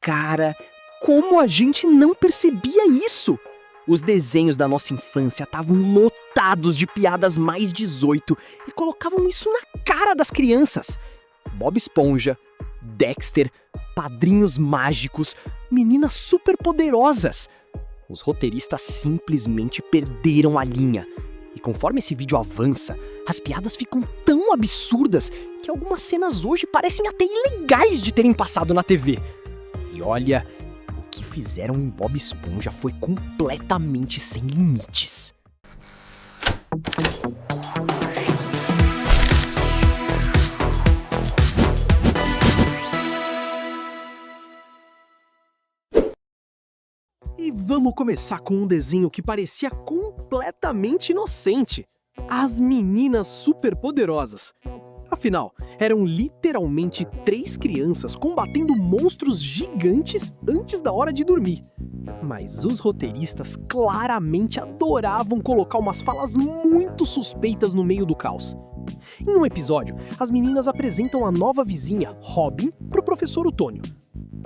Cara, como a gente não percebia isso? Os desenhos da nossa infância estavam lotados de piadas mais 18 e colocavam isso na cara das crianças. Bob Esponja, Dexter, Padrinhos Mágicos, Meninas Superpoderosas. Os roteiristas simplesmente perderam a linha. E conforme esse vídeo avança, as piadas ficam tão absurdas que algumas cenas hoje parecem até ilegais de terem passado na TV. E olha, o que fizeram em Bob Esponja foi completamente sem limites. E vamos começar com um desenho que parecia completamente inocente: As Meninas Superpoderosas. Afinal, eram literalmente 3 crianças combatendo monstros gigantes antes da hora de dormir. Mas os roteiristas claramente adoravam colocar umas falas muito suspeitas no meio do caos. Em um episódio, as meninas apresentam a nova vizinha, Robin, pro professor Otônio.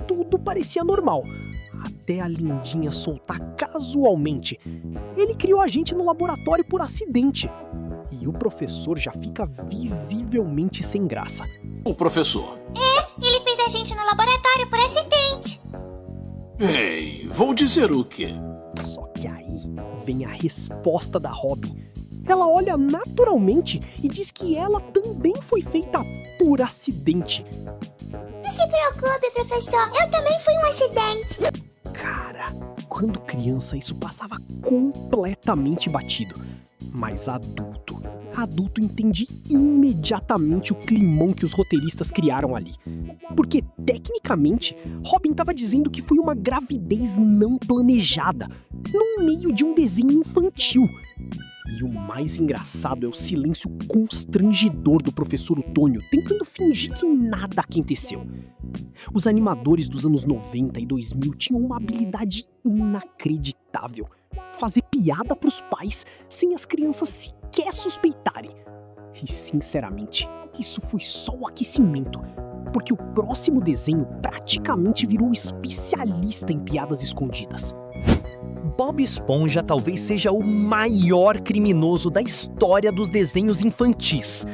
Tudo parecia normal, até a lindinha soltar casualmente: ele criou a gente no laboratório por acidente. E o professor já fica visivelmente sem graça. O professor. Ele fez a gente no laboratório por acidente. Ei, vou dizer o quê? Só que aí vem a resposta da Robin. Ela olha naturalmente e diz que ela também foi feita por acidente. Não se preocupe, professor. Eu também fui um acidente. Cara, quando criança isso passava completamente batido. Mas adulto entende imediatamente o climão que os roteiristas criaram ali. Porque, tecnicamente, Robin estava dizendo que foi uma gravidez não planejada, no meio de um desenho infantil. E o mais engraçado é o silêncio constrangedor do professor Otônio, tentando fingir que nada aconteceu. Os animadores dos anos 90 e 2000 tinham uma habilidade inacreditável: fazer piada pros pais sem as crianças sequer suspeitarem. E sinceramente, isso foi só o aquecimento, porque o próximo desenho praticamente virou especialista em piadas escondidas. Bob Esponja talvez seja o maior criminoso da história dos desenhos infantis.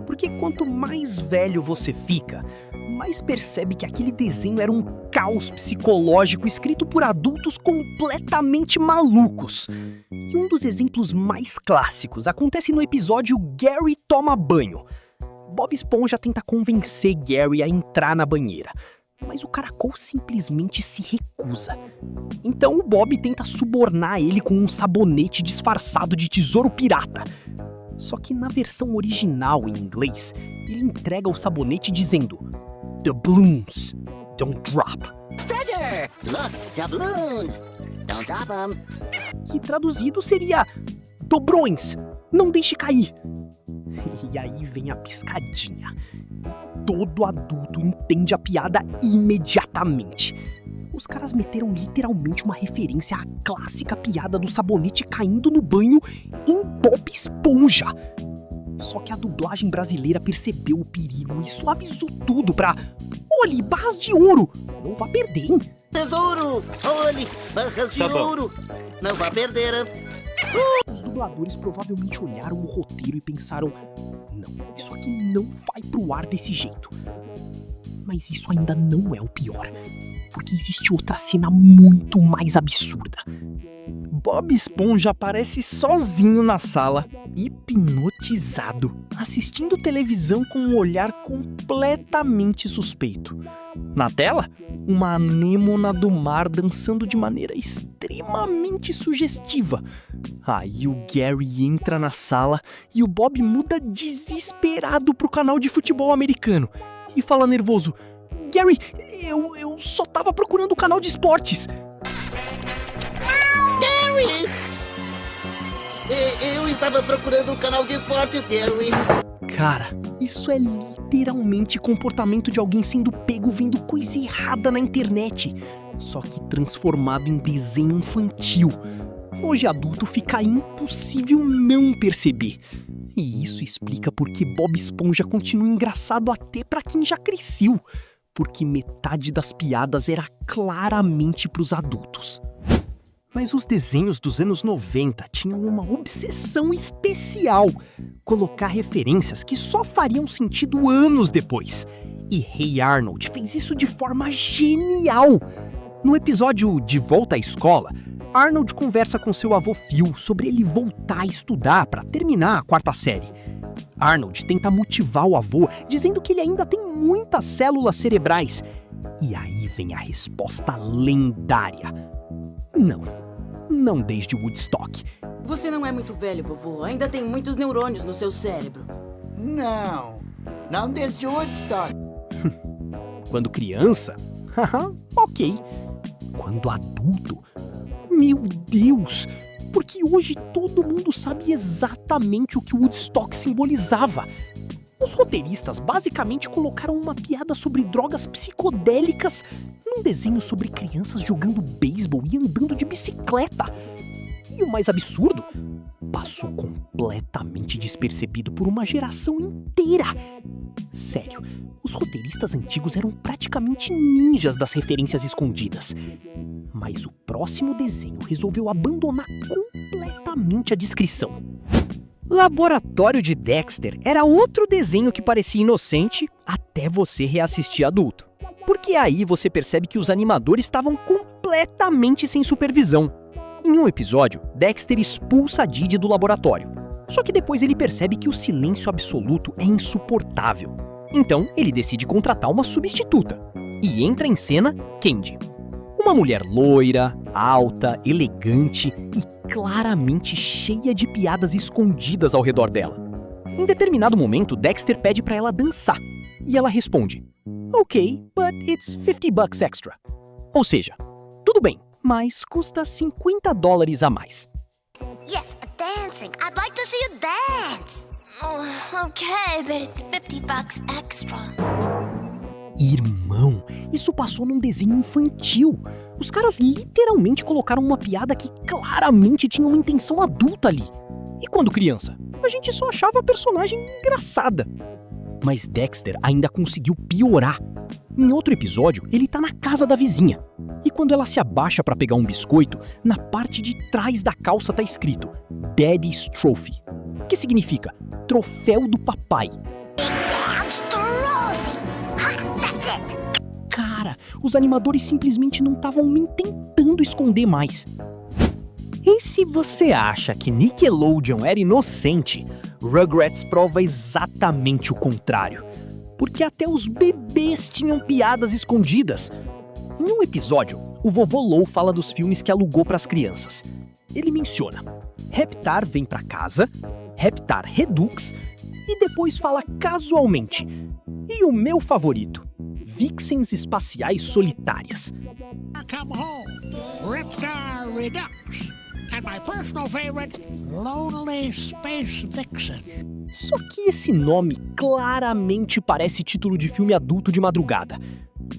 Porque quanto mais velho você fica, mais percebe que aquele desenho era um caos psicológico escrito por adultos completamente malucos. E um dos exemplos mais clássicos acontece no episódio Gary Toma Banho. Bob Esponja tenta convencer Gary a entrar na banheira, mas o caracol simplesmente se recusa. Então o Bob tenta subornar ele com um sabonete disfarçado de tesouro pirata. Só que na versão original em inglês, ele entrega o sabonete dizendo: "The balloons don't drop." Treasure! Look, the balloons! Don't drop them. Que traduzido seria: "Dobrões, não deixe cair." E aí vem a piscadinha. Todo adulto entende a piada imediatamente. Os caras meteram literalmente uma referência à clássica piada do sabonete caindo no banho em Bob Esponja. Só que a dublagem brasileira percebeu o perigo e suavizou tudo pra: "Olhe, barras de ouro, não vá perder, hein?" Tesouro! Olhe, barras de ouro! Não vá perder, hein? Os dubladores provavelmente olharam o roteiro e pensaram: não, isso aqui não vai pro ar desse jeito. Mas isso ainda não é o pior, porque existe outra cena muito mais absurda. Bob Esponja aparece sozinho na sala, hipnotizado, assistindo televisão com um olhar completamente suspeito. Na tela, uma anêmona do mar dançando de maneira extremamente sugestiva. Aí o Gary entra na sala e o Bob muda desesperado pro canal de futebol americano e fala nervoso: "Gary, eu só tava procurando o canal de esportes." Gary! Eu estava procurando o canal de esportes, Gary. Cara, isso é literalmente comportamento de alguém sendo pego vendo coisa errada na internet, só que transformado em desenho infantil. Hoje adulto fica impossível não perceber. E isso explica por que Bob Esponja continua engraçado até pra quem já cresceu. porque metade das piadas era claramente para os adultos. Mas os desenhos dos anos 90 tinham uma obsessão especial: colocar referências que só fariam sentido anos depois. E Hey Arnold fez isso de forma genial. No episódio De Volta à Escola, Arnold conversa com seu avô Phil sobre ele voltar a estudar para terminar a 4ª série. Arnold tenta motivar o avô, dizendo que ele ainda tem muitas células cerebrais. E aí vem a resposta lendária: não desde Woodstock. Você não é muito velho, vovô. Ainda tem muitos neurônios no seu cérebro. Não desde Woodstock. Quando criança, ok. Quando adulto, meu Deus! Porque hoje todo mundo sabe exatamente o que o Woodstock simbolizava. Os roteiristas basicamente colocaram uma piada sobre drogas psicodélicas num desenho sobre crianças jogando beisebol e andando de bicicleta. E o mais absurdo, passou completamente despercebido por uma geração inteira. Sério, os roteiristas antigos eram praticamente ninjas das referências escondidas. Mas o próximo desenho resolveu abandonar completamente a descrição. Laboratório de Dexter era outro desenho que parecia inocente até você reassistir adulto. Porque aí você percebe que os animadores estavam completamente sem supervisão. Em um episódio, Dexter expulsa a Didi do laboratório. Só que depois ele percebe que o silêncio absoluto é insuportável. Então, ele decide contratar uma substituta. E entra em cena Candy. Uma mulher loira, alta, elegante e claramente cheia de piadas escondidas ao redor dela. Em determinado momento, Dexter pede pra ela dançar. E ela responde: "Ok, but it's $50 extra." Ou seja, tudo bem, mas custa $50 a mais. Yes, dancing. I'd like to see you dance. Oh, okay, but it's $50 extra. Irmão, isso passou num desenho infantil. Os caras literalmente colocaram uma piada que claramente tinha uma intenção adulta ali. E quando criança, a gente só achava a personagem engraçada. Mas Dexter ainda conseguiu piorar. Em outro episódio, ele tá na casa da vizinha. E quando ela se abaixa pra pegar um biscoito, na parte de trás da calça tá escrito Daddy's Trophy, que significa troféu do papai. Dad's trophy. Ha, that's it. Cara, os animadores simplesmente não estavam nem tentando esconder mais. E se você acha que Nickelodeon era inocente, Rugrats prova exatamente o contrário. Porque até os bebês tinham piadas escondidas. Em um episódio, o vovô Lou fala dos filmes que alugou para as crianças. Ele menciona: Reptar vem pra casa, Reptar Redux, e depois fala casualmente: e o meu favorito, Vixens Espaciais Solitárias. Come home, Reptar Redux. And my personal favorite, Lonely Space Vixen. Só que esse nome claramente parece título de filme adulto de madrugada.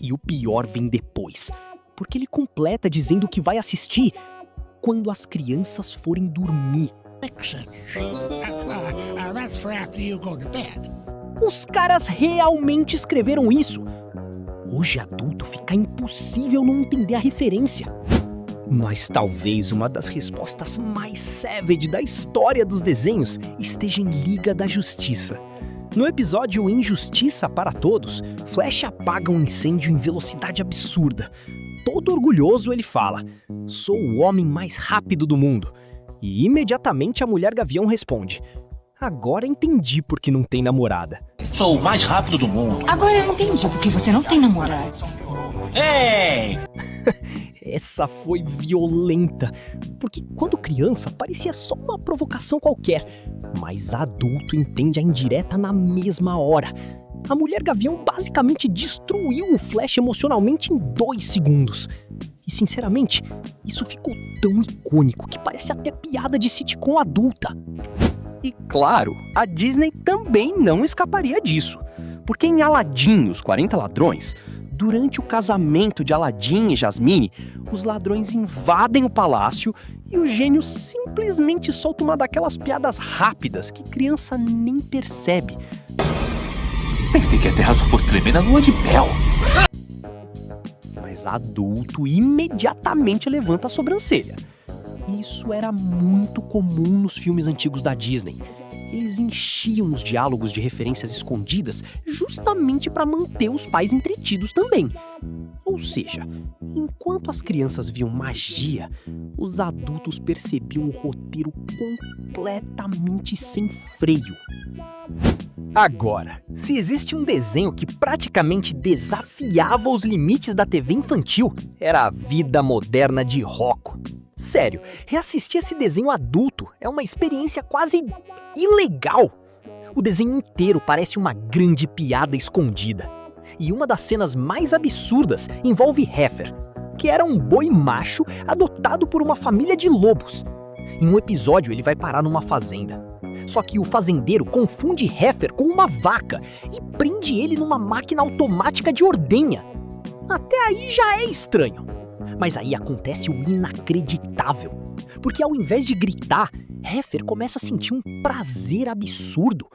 E o pior vem depois, porque ele completa dizendo que vai assistir quando as crianças forem dormir. Vixen. That's for after you go to bed. Os caras realmente escreveram isso. Hoje adulto fica impossível não entender a referência. Mas talvez uma das respostas mais savage da história dos desenhos esteja em Liga da Justiça. No episódio Injustiça para Todos, Flash apaga um incêndio em velocidade absurda. Todo orgulhoso ele fala: "Sou o homem mais rápido do mundo." E imediatamente a Mulher Gavião responde: "Agora entendi por que não tem namorada." Sou o mais rápido do mundo. Agora eu entendi porque você não tem namorado. Ei! Essa foi violenta, porque quando criança parecia só uma provocação qualquer, mas adulto entende a indireta na mesma hora. A Mulher Gavião basicamente destruiu o Flash emocionalmente em 2 segundos. E sinceramente, isso ficou tão icônico que parece até piada de sitcom adulta. E claro, a Disney também não escaparia disso. Porque em Aladdin e os 40 Ladrões, durante o casamento de Aladdin e Jasmine, os ladrões invadem o palácio e o gênio simplesmente solta uma daquelas piadas rápidas que criança nem percebe. Pensei que a Terra só fosse tremer na lua de mel. Mas adulto imediatamente levanta a sobrancelha. Isso era muito comum nos filmes antigos da Disney. Eles enchiam os diálogos de referências escondidas justamente para manter os pais entretidos também. Ou seja, enquanto as crianças viam magia, os adultos percebiam um roteiro completamente sem freio. Agora, se existe um desenho que praticamente desafiava os limites da TV infantil, era A Vida Moderna de Rocco. Sério, reassistir esse desenho adulto é uma experiência quase ilegal. O desenho inteiro parece uma grande piada escondida. E uma das cenas mais absurdas envolve Heifer, que era um boi macho adotado por uma família de lobos. Em um episódio ele vai parar numa fazenda. Só que o fazendeiro confunde Heifer com uma vaca e prende ele numa máquina automática de ordenha. Até aí já é estranho. Mas aí acontece o inacreditável. Porque ao invés de gritar, Heifer começa a sentir um prazer absurdo.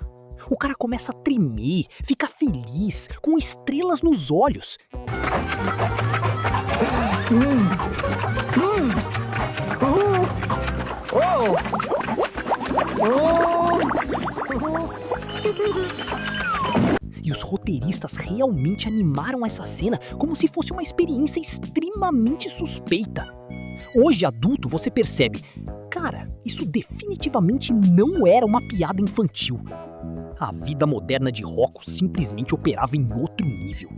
O cara começa a tremer, fica feliz, com estrelas nos olhos. E os roteiristas realmente animaram essa cena como se fosse uma experiência extremamente suspeita. Hoje, adulto, você percebe, cara, isso definitivamente não era uma piada infantil. A Vida Moderna de Rocco simplesmente operava em outro nível.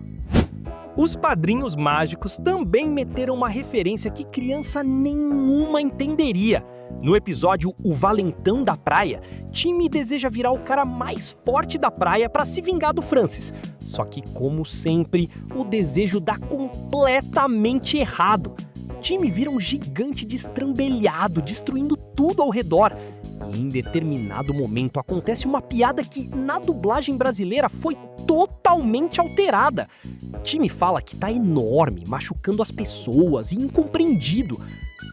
Os Padrinhos Mágicos também meteram uma referência que criança nenhuma entenderia. No episódio O Valentão da Praia, Timmy deseja virar o cara mais forte da praia para se vingar do Francis. Só que, como sempre, o desejo dá completamente errado. Timmy vira um gigante destrambelhado, destruindo tudo ao redor. E em determinado momento acontece uma piada que, na dublagem brasileira, foi totalmente alterada. Timmy fala que tá enorme, machucando as pessoas e incompreendido.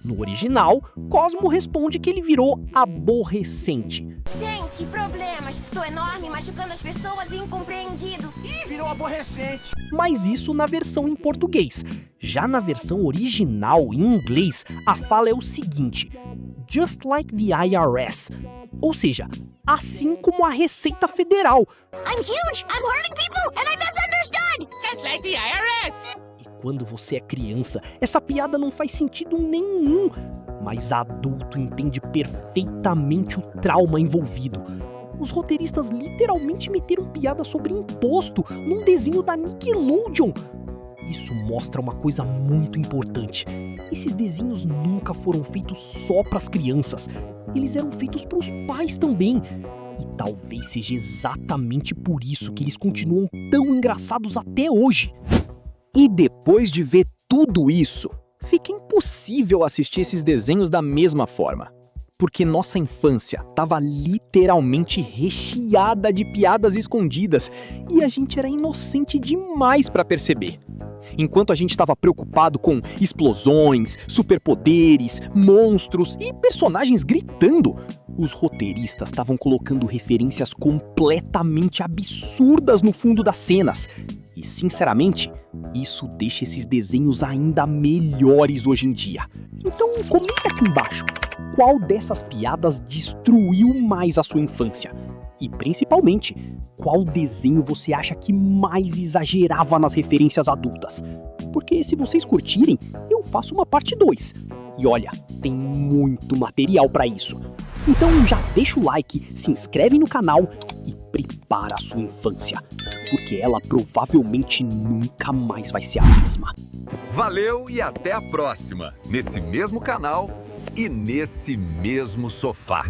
No original, Cosmo responde que ele virou aborrecente. Gente, problemas. Tô enorme, machucando as pessoas e incompreendido. Ih, virou aborrecente. Mas isso na versão em português. Já na versão original, em inglês, a fala é o seguinte: Just like the IRS. Ou seja, assim como a Receita Federal. I'm huge, I'm hurting people, and I misunderstood. Just like the IRS. E quando você é criança, essa piada não faz sentido nenhum. Mas adulto entende perfeitamente o trauma envolvido. Os roteiristas literalmente meteram piada sobre imposto num desenho da Nickelodeon. Isso mostra uma coisa muito importante. Esses desenhos nunca foram feitos só para as crianças. Eles eram feitos para os pais também. E talvez seja exatamente por isso que eles continuam tão engraçados até hoje. E depois de ver tudo isso, fica impossível assistir esses desenhos da mesma forma. Porque nossa infância estava literalmente recheada de piadas escondidas e a gente era inocente demais para perceber. Enquanto a gente estava preocupado com explosões, superpoderes, monstros e personagens gritando, os roteiristas estavam colocando referências completamente absurdas no fundo das cenas. E, sinceramente, isso deixa esses desenhos ainda melhores hoje em dia. Então, comenta aqui embaixo qual dessas piadas destruiu mais a sua infância. E, principalmente, qual desenho você acha que mais exagerava nas referências adultas? Porque se vocês curtirem, eu faço uma parte 2. E olha, tem muito material para isso. Então já deixa o like, se inscreve no canal e prepara a sua infância. Porque ela provavelmente nunca mais vai ser a mesma. Valeu e até a próxima, nesse mesmo canal e nesse mesmo sofá.